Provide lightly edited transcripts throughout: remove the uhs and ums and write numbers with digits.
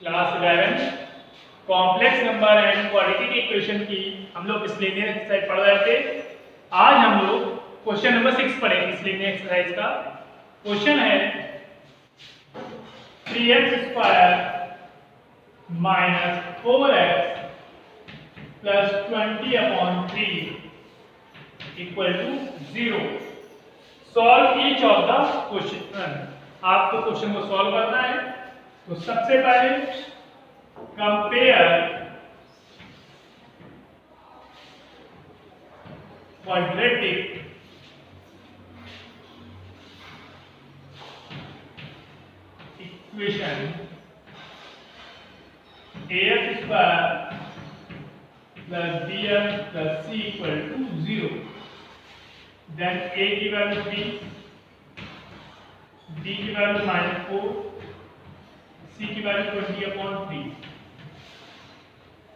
Class 11 complex number and quadratic equation की हम लोग इस लीनियर एक्सरसाइज पढ़ रहे थे। आज हम लोग क्वेश्चन नंबर 6 पढ़ेंगे इस लीनियर एक्सरसाइज का। क्वेश्चन है 3x² minus 4x plus 20/3 equal to 0। Solve each of the question. आपको क्वेश्चन को सॉल्व करना है। तो सबसे पहले compare quadratic equation ax² plus bx plus c equal to 0। then a की वैल्यू 3, b की वैल्यू -4, c की वैल्यू 20/3।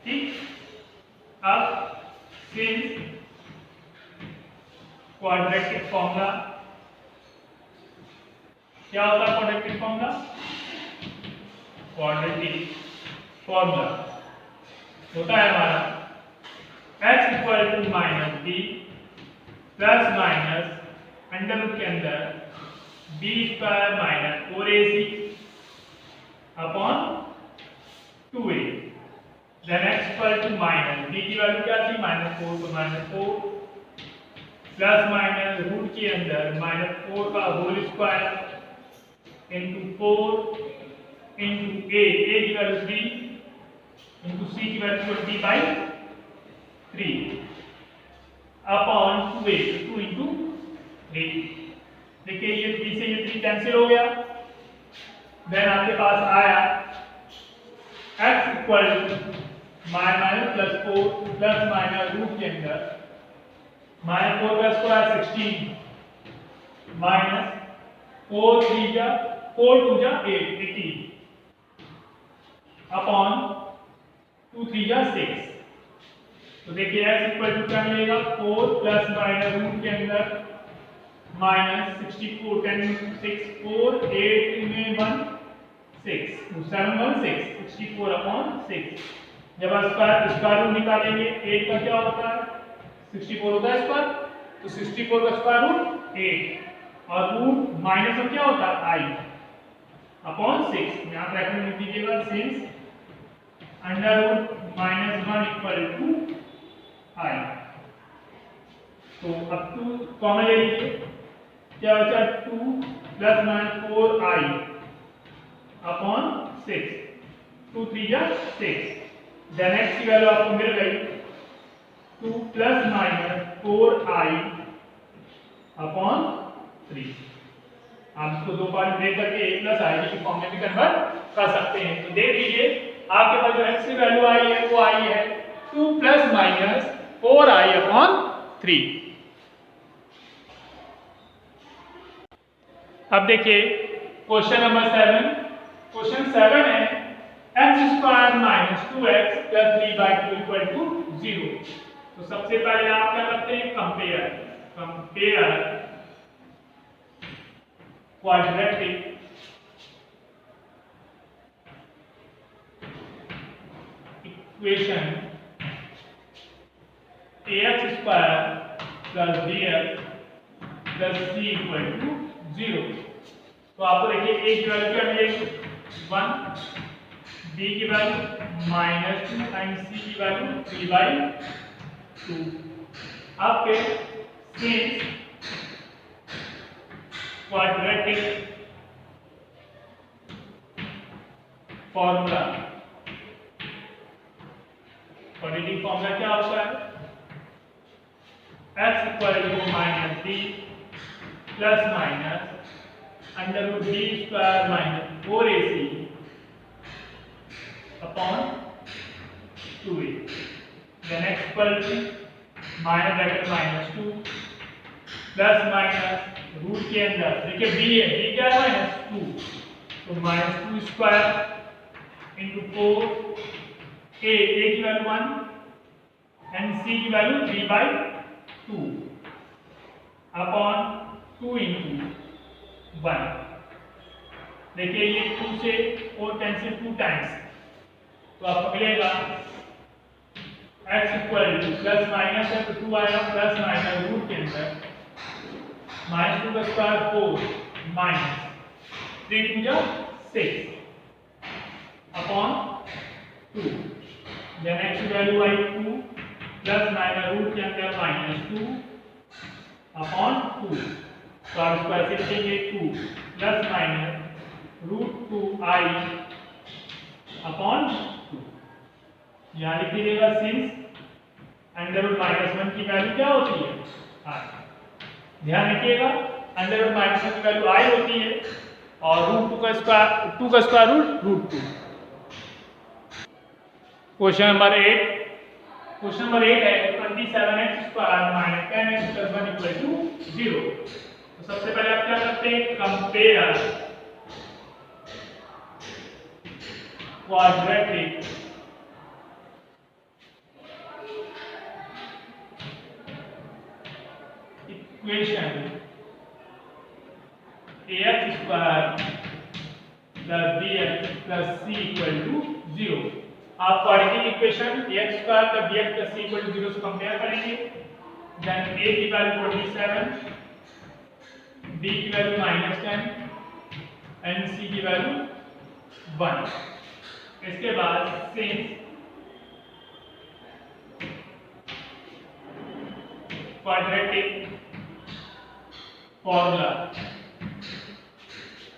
ठीक। अब सिंस क्वाड्रेटिक फॉर्मूला क्या होता है? क्वाड्रेटिक फॉर्मूला होता है हमारा x equal to minus B plus minus under root के अंदर b² minus 4ac upon 2a। Then x equal to minus b की वैल्यू क्या थी? -4, तो -4 प्लस माइनस रूट के अंदर -4 का whole square into 4 into a की वैल्यू 3 इंटू c की वैल्यू 20/3 अपॉन 2a, 2 इंटू 3। देखिए ये 3 से ये 3 कैंसिल हो गया। देन आपके पास आया x equal to minus plus 4 plus minus root के अंदर -4 का स्क्वायर 16 माइनस 4 3 जा 4 2 जा 8 18 अपॉन 2 3 जा 6। तो देखिए x इक्वल टू क्या मिलेगा? 4 प्लस माइनस रूट के अंदर माइनस 64 10 6 4 8 में 1 6 7 1 6 64 अपॉन 6। जब स्क्वायर रूट निकालेंगे 8 का क्या होता है? 64 होता है स्क्वायर, तो 64 का स्क्वायर रूट 8 और रूट माइनस में क्या होता है? I upon 6। यहाँ ब्रैकेट में लिख दीजिएगा since under root -1 equal to I। तो अब 2 कॉमन ले लीजिए, क्या बचा? 2 प्लस -4i अपॉन 6 2 3 जा 6। देन x की वैल्यू आपको मिल गई 2 प्लस -4i अपॉन 3। आप इसको दो बार ब्रेक करके a प्लस i की फॉर्म में भी कन्वर्ट कर सकते हैं। तो देख लीजिए आपके पास जो x की वैल्यू आई है वो आई है 2 प्लस -4i अपॉन 3। अब देखिए क्वेश्चन नंबर 7। क्वेश्चन 7 है x² minus 2x plus 3/2 equal to 0। तो सबसे पहले आप क्या करते हैं? Compare quadratic equation ax² plus bx plus c equal to 0। तो आपको देखिए a की वैल्यू क्या मिलेगी? 1, b की वैल्यू -2 एंड c की वैल्यू 3/2। अब फिर सिंस क्वाड्रेटिक फॉर्मूला क्या होता है? x equal to minus b plus minus under root b² minus 4ac upon 2a। Then x equal to minus bracket -2 plus minus root के अंदर देखिए b है, b क्या है? -2, तो -2 स्क्वायर इंटू 4 a की वैल्यू 1 एंड c की value 3/2 upon 2 into 1। देखिए ये 2 से 4 कैंसिल 2 टाइम्स तो आपको मिलेगा x equal two plus minus है तो 2 आएगा प्लस माइनस रूट के अंदर माइनस 2 का स्क्वायर 4 माइनस 3 टू जा 6 अपॉन 2 देन x की वैल्यू आई 2 प्लस माइनस रूट के अंदर माइनस 2 अपॉन 2 तो आप इसको ऐसे लिखेंगे 2 प्लस माइनस रूट 2 आई अपॉन 2 यहाँ लिख दीजिएगा सिंस अंडर रूट माइनस 1 की वैल्यू क्या होती है आई। ध्यान रखिएगा अंडर रूट माइनस 1 की वैल्यू आई होती है और रूट 2 का स्क्वायर रूट 2। क्वेश्चन नंबर 8 है 27x square minus 10x plus 1 equal to 0। तो सबसे पहले आप क्या करते हैं compare quadratic equation ax square plus bx plus c equal to 0। आप quadratic equation ax square plus bx plus c equal to 0 से कंपेयर करेंगे। देन a की वैल्यू 47, b की वैल्यू -10 एंड c की वैल्यू 1। इसके बाद सिंस क्वाड्रेटिक फॉर्मूला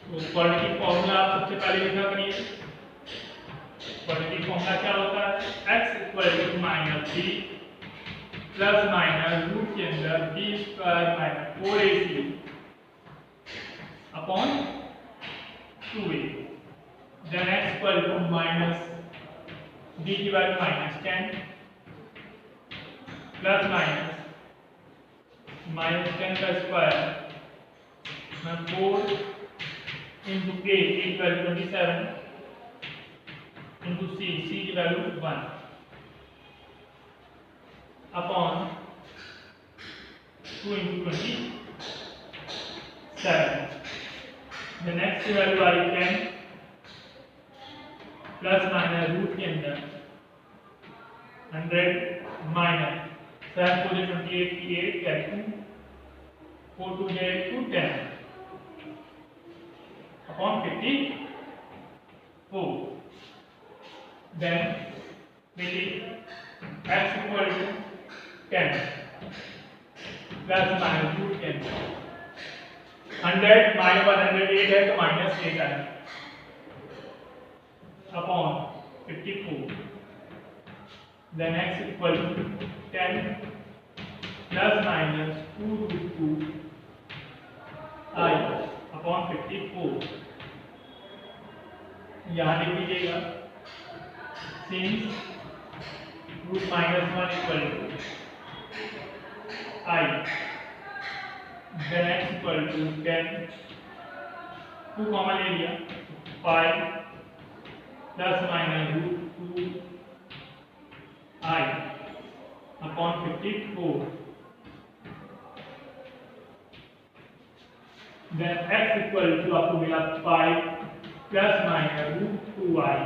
तो quadratic formula आप सबसे पहले लिखा करिए। क्वाड्रेटिक फॉर्मूला क्या होता है x equal to minus B plus minus root के अंदर B square minus 4ac upon 2a then x equal to minus b की वैल्यू -10 प्लस -10 का स्क्वायर 4 इंटू a की वैल्यू 27 इंटू c की value 1 upon 2 into 27। the next value I 10 plus minus root के अंदर 100 minus 7 4 28 की 8 calculate 4 2 10 upon 54। then x equal to 10 plus minus root 10 100 minus 108 है तो -8 आएगा upon 54। then x equal to 10 plus minus 2 root 2 i upon 54। यहाँ लिख लीजिएगा since root -1 equal to i then x equal to 10 2 common ले लिया 5 plus minus root 2 i upon 54। then x equal to आपको मिला 5 plus minus root 2i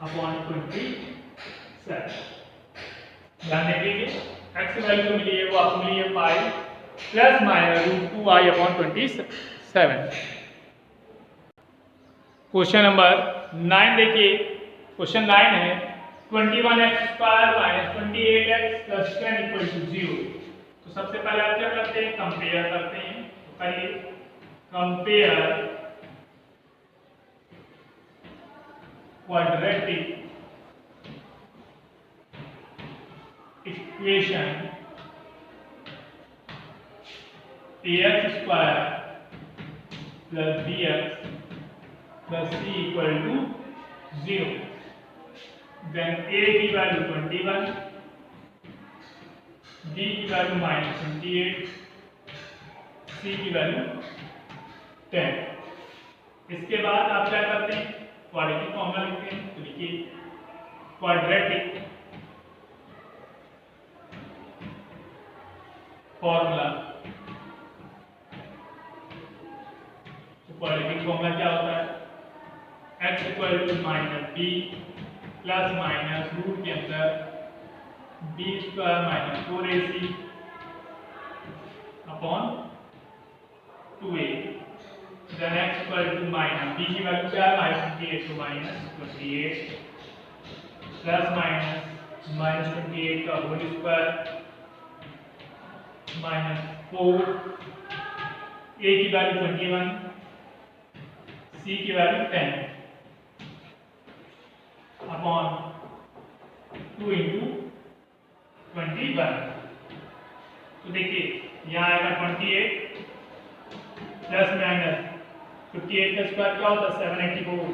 upon 27। ध्यान रखिए x की वैल्यू मिली है वो आपको मिली है 5 plus minus root 2i upon 27। Question number 9 देखिए क्वेश्चन 9 है 21x square minus 28x plus 10 equal to 0। तो सबसे पहले आप क्या करते हैं कंपेयर करते हैं। तो करिए compare quadratic equation ax square plus bx plus c equal to 0। then a की वैल्यू 21 b की वैल्यू -28 c की वैल्यू 10। इसके बाद आप क्या करते हैं क्वाड्रेटिक फॉर्मूला लिखते हैं। तो लिखिए क्वाड्रेटिक फॉर्मूला। तो क्वाड्रेटिक फॉर्मूला क्या होता है x equal to minus B plus minus root के अंदर B square minus 4ac upon 2a। Then x equal to minus B की वैल्यू क्या है -28 तो -28 प्लस माइनस -28 का होल स्क्वायर -4 a की वैल्यू 21 c की वैल्यू 10 अपॉन 2 इंटू 21। तो देखिए यहाँ आएगा 28 प्लस माइनस 58 का स्क्वायर क्या होता है 784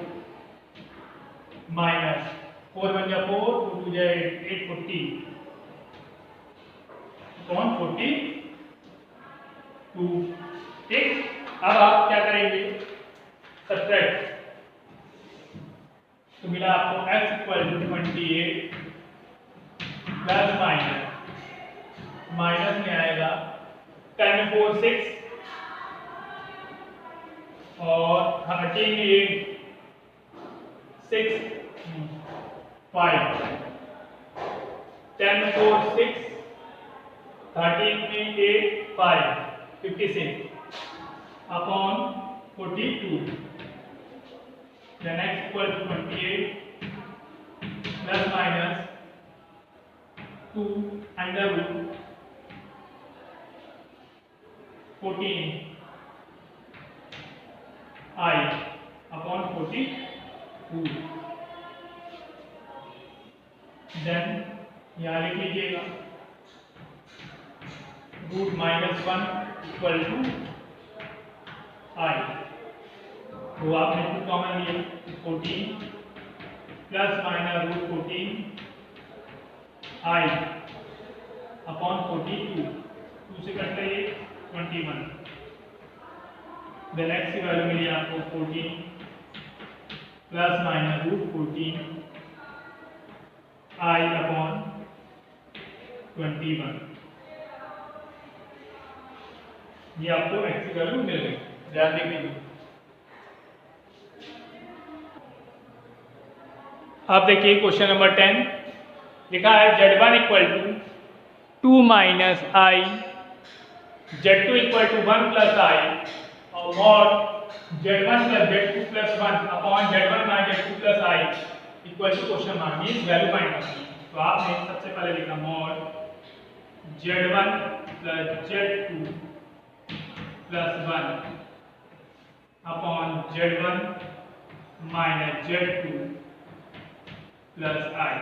माइनस 4 बन गया 4 2 2 जाए 840 अपॉन 42। ठीक, अब आप क्या करेंगे सब्ट्रैक्ट, तो मिला आपको x equal to 28 plus minus में आएगा 10 में 4 6 और 13 में 8 6 5 10 में 4 6 13 में 8 5 56 upon 42। then x equal to 28 plus minus 2 under root 14 I upon 42। then यहाँ लिख लीजिएगा रूट -1 इक्वल टू I, तो आपने 2 कॉमन लिया 14 plus minus root 14 I upon 42 2 से कट रही 21। देन x की वैल्यू मिली आपको 14 plus minus root 14 I upon 21। ये आपको x की वैल्यू मिल गई। ध्यान देखिए अब देखिए क्वेश्चन नंबर 10 लिखा है z1 equal to 2 minus i, z2 equal to 1 plus i और mod z1 plus z2 plus 1 upon z1 minus z2 plus i equal to question mark means value find करनी है। तो आपने सबसे पहले लिखा mod z1 plus z2 plus 1 upon z1 minus z2 plus i.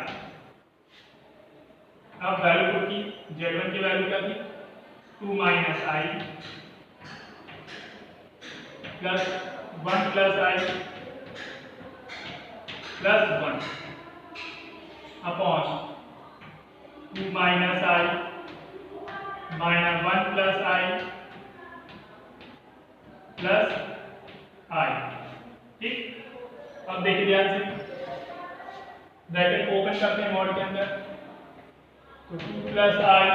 अब value put की, z1 की वैल्यू क्या थी 2 minus i plus 1 plus i plus 1 upon 2 minus i minus 1 plus i plus आई। ठीक, अब देखिए ध्यान से ब्रैकेट को ओपन करते हैं मॉड के अंदर, तो 2 plus i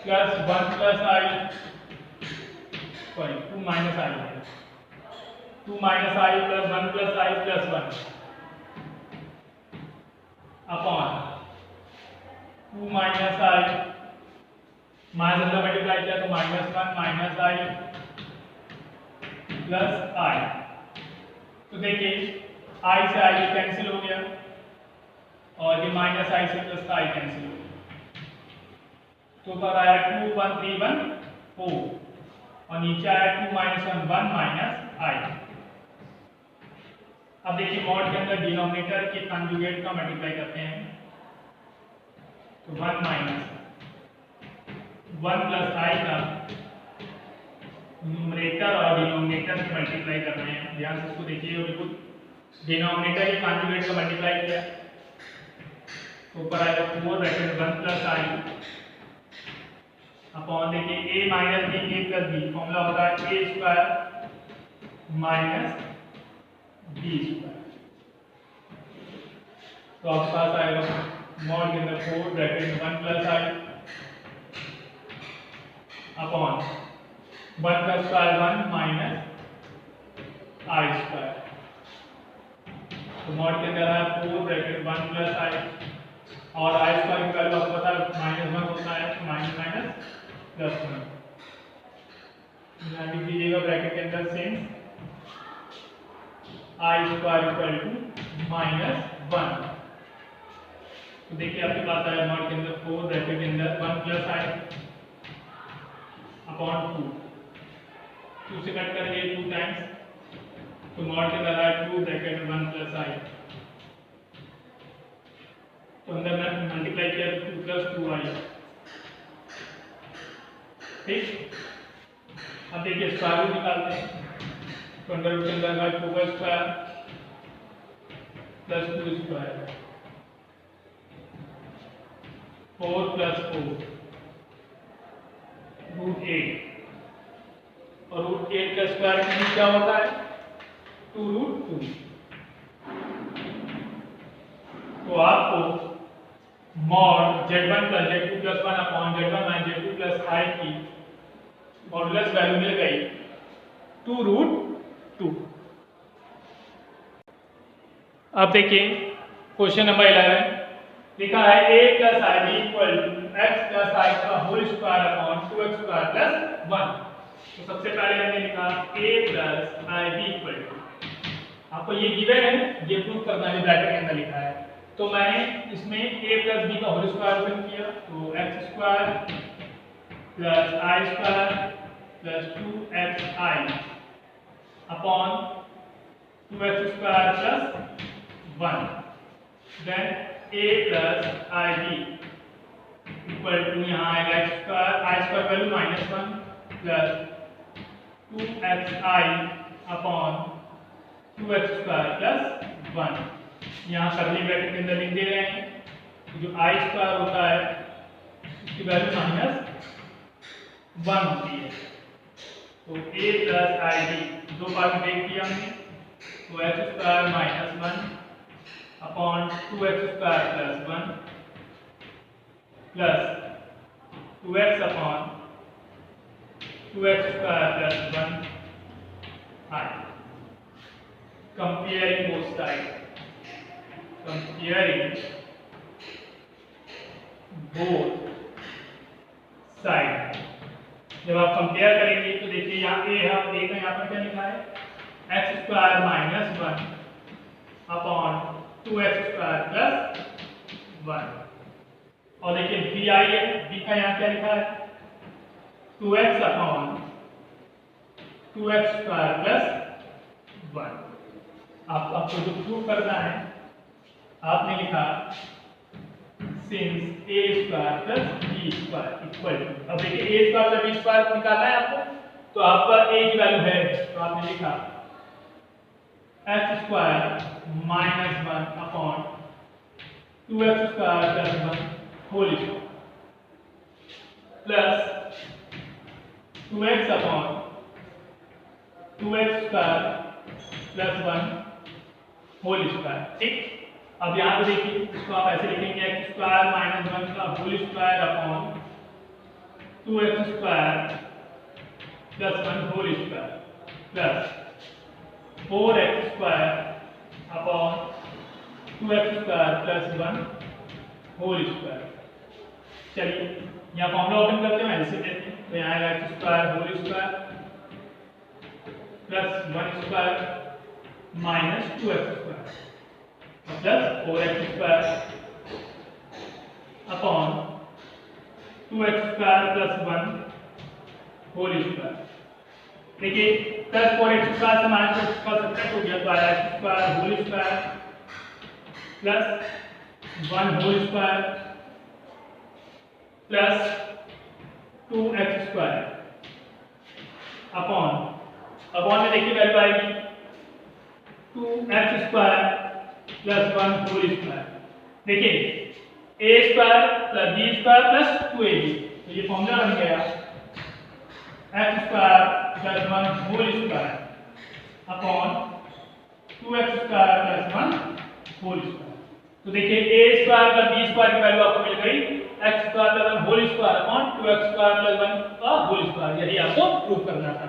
plus 1 plus i sorry 2 minus i है 2 minus i plus 1 plus i plus 1 upon 2 minus i minus से मल्टीप्लाई किया तो -1 माइनस आई प्लस आई। तो देखिए आई से आई कैंसिल हो गया और ये माइनस आई से प्लस आई कैंसिल हो गया, तो ऊपर आया 2 1 3 1 4 और नीचे आया 2 1 1 माइनस आई। अब देखिए मॉड के अंदर डिनोमिनेटर के कंजुगेट का मल्टीप्लाई करते हैं, तो 1 माइनस 1 प्लस आई का न्यूमरेटर और डिनोमिनेटर से मल्टीप्लाई कर रहे हैं। ध्यान से इसको देखिए, बिल्कुल डिनोमिनेटर के कंजुगेट का मल्टीप्लाई किया तो ऊपर आएगा 4 ब्रैकेट 1 प्लस आई अपॉन देखिए a minus b a plus b formula होता है a square minus b square. तो आपके पास आएगा मॉड के अंदर 4 ब्रैकेट 1 प्लस आई अपॉन 1 प्लस स्क्वायर 1 माइनस आई स्क्वायर। तो मॉड के अंदर है 4 ब्रैकेट 1 प्लस आई, और आई स्क्वायर की वैल्यू आपको पता है -1 होता है, तो माइनस माइनस प्लस 1 यहाँ लिख दीजिएगा ब्रैकेट के अंदर since I square equal to -1। तो देखिए आपके पास आया मॉड के अंदर 4 ब्रैकेट के अंदर 1 प्लस आई अपॉन 2 से कट करेंगे 2 टाइम्स, तो मॉड के अंदर आया 2 ब्रैकेट 1 प्लस आई, तो अंदर मैं मल्टीप्लाई किया 2 प्लस 2i। ठीक, अब देखिए स्क्वायर रूट निकालते हैं, तो अंडर रूट के अंदर आया 2 का square plus 2 square 4 plus 4 root 8, और रूट 8 का स्क्वायर क्या होता है 2 रूट 2। तो आपको mod z1 plus z2 plus 1 upon z1 minus z2 plus i की मॉडुलस वैल्यू मिल गई 2 रूट 2। अब देखिए क्वेश्चन नंबर 11 लिखा है a plus i b equal to x plus i का whole square upon 2x square plus 1। तो सबसे पहले हमने लिखा a plus i b equal to, आपको ये गिवन है, ये प्रूव करना है, ब्रैकेट के अंदर लिखा है, तो मैंने इसमें a प्लस b का होल स्क्वायर ओपन किया, तो x square plus i square plus 2xi upon 2x square plus 1, then a plus ib equal to यहाँ आएगा x square, i square value -1 plus 2xi upon 2x square plus 1। यहाँ करली bracket के अंदर लिख दे रहे हैं, जो i स्क्वायर होता है उसकी वैल्यू -1 होती है, तो a प्लस i b दो बार में देख दिया हमने, तो x square -1 upon 2x square plus 1 plus 2x upon 2x square plus 1 i। Comparing both sides, comparing both sides, जब आप कंपेयर करेंगे तो देखिए यहाँ a है, a का यहाँ पर क्या लिखा है x square -1 upon 2x square plus 1, और देखिए b आई है, b का यहाँ क्या लिखा है 2x upon 2x square plus 1। आपको जो प्रूव करना है, आपने लिखा since a square plus b square equal to, अब देखिए a square plus b square निकालना है आपको, तो आपका a की वैल्यू है, तो आपने लिखा x square -1 upon 2x square plus 1 whole square plus 2x upon 2x square plus 1 whole square. ठीक, अब यहाँ पे देखिए इसको आप ऐसे लिखेंगे x स्क्वायर -1 का whole square upon 2x square plus 1 whole square plus 4x square upon 2x square plus 1 whole square. चलिए यहाँ फॉर्मूला ओपन करते हैं, ऐसे देते हैं, तो यहाँ आएगा x square whole square plus 1 square minus 2x square plus 4x square upon 2x square plus 1 whole square. देखिए प्लस 4x स्क्वायर से माइनस 4x स्क्वायर सब्ट्रैक्ट हो गया, तो आया x square whole square plus 1 whole square plus 2x square upon में देखिए value आएगी 2x square plus 1 whole square. देखिए a square plus b square plus 2ab, तो ये फॉर्मूला बन गया x square plus 1 whole square upon 2x square plus 1 whole square. तो देखिए a square plus b square की वैल्यू आपको मिल गई x square plus 1 whole square upon 2x square plus 1 का होल स्क्वायर, यही आपको प्रूव करना था।